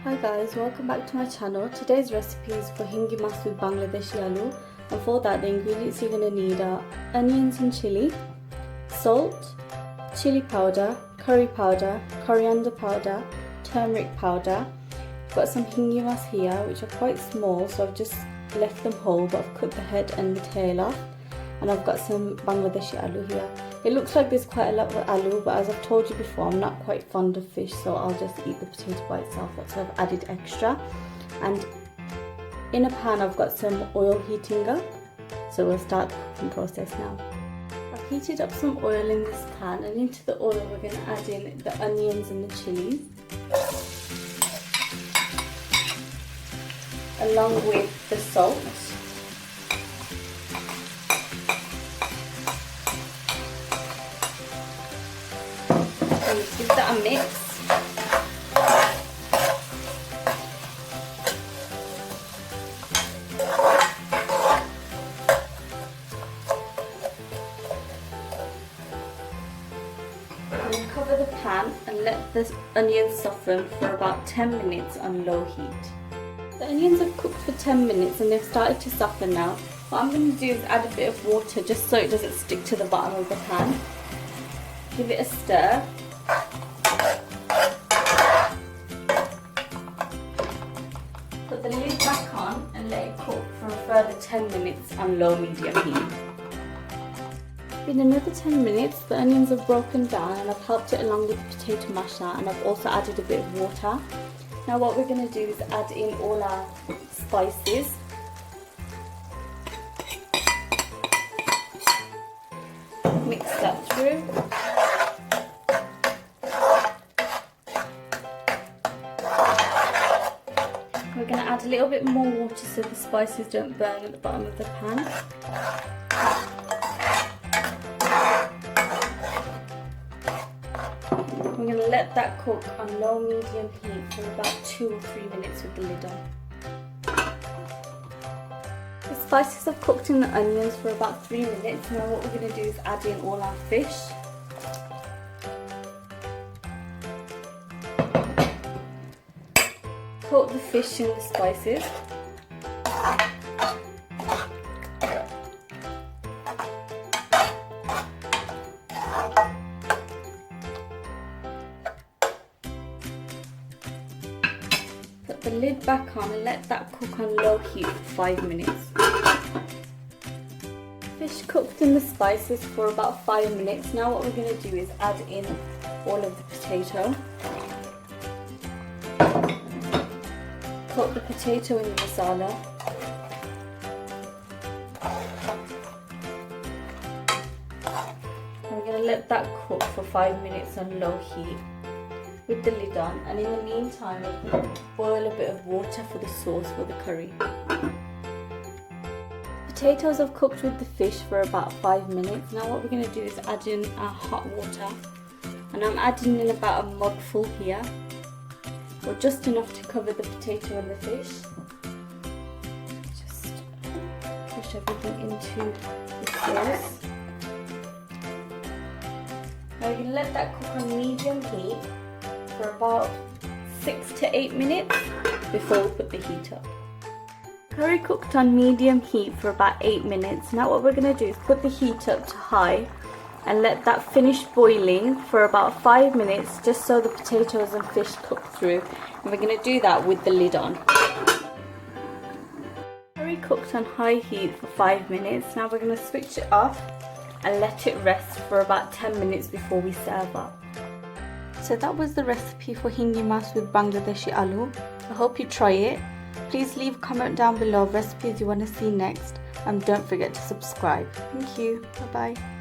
Hi guys, welcome back to my channel. Today's recipe is for hingi mas with Bangladeshi aloo, and for that the ingredients you're going to need are onions and chilli, salt, chili powder, coriander powder, turmeric powder. I've got some hingi mas here which are quite small, so I've just left them whole, but I've cut the head and the tail off. And I've got some Bangladeshi aloo here. It looks like there's quite a lot of aloo, but as I've told you before, I'm not quite fond of fish, so I'll just eat the potato by itself. That's why I've added extra. And in a pan I've got some oil heating up, so we'll start the cooking process now. I've heated up some oil in this pan, and into the oil we're going to add in the onions and the chilies, along with the salt. Give that a mix. And cover the pan and let the onions soften for about 10 minutes on low heat. The onions have cooked for 10 minutes and they've started to soften now. What I'm going to do is add a bit of water just so it doesn't stick to the bottom of the pan. Give it a stir. Put the lid back on and let it cook for a further 10 minutes on low-medium heat. In another 10 minutes, the onions have broken down and I've helped it along with the potato masher, and I've also added a bit of water. Now what we're going to do is add in all our spices. Mix that through. We're going to add a little bit more water so the spices don't burn at the bottom of the pan. We're going to let that cook on low-medium heat for about 2 or 3 minutes with the lid on. The spices have cooked in the onions for about 3 minutes. Now what we're going to do is add in all our fish. Coat the fish in the spices. Put the lid back on and let that cook on low heat for 5 minutes. Fish cooked in the spices for about 5 minutes. Now what we're going to do is add in all of the potato. Coat the potato in the masala. And we're going to let that cook for 5 minutes on low heat with the lid on, and in the meantime we're going to boil a bit of water for the sauce for the curry. Potatoes have cooked with the fish for about 5 minutes. Now what we're going to do is add in our hot water, and I'm adding in about a mug full here, or just enough to cover the potato and the fish. Just push everything into the sauce. Now we're going to let that cook on medium heat for about 6 to 8 minutes before we put the heat up. Curry cooked on medium heat for about 8 minutes. Now what we're going to do is put the heat up to high and let that finish boiling for about 5 minutes, just so the potatoes and fish cook through. And we're going to do that with the lid on. Curry cooked on high heat for 5 minutes. Now we're going to switch it off and let it rest for about 10 minutes before we serve up. So that was the recipe for hingi mas with Bangladeshi aloo. I hope you try it. Please leave a comment down below of recipes you want to see next, and don't forget to subscribe. Thank you. Bye bye.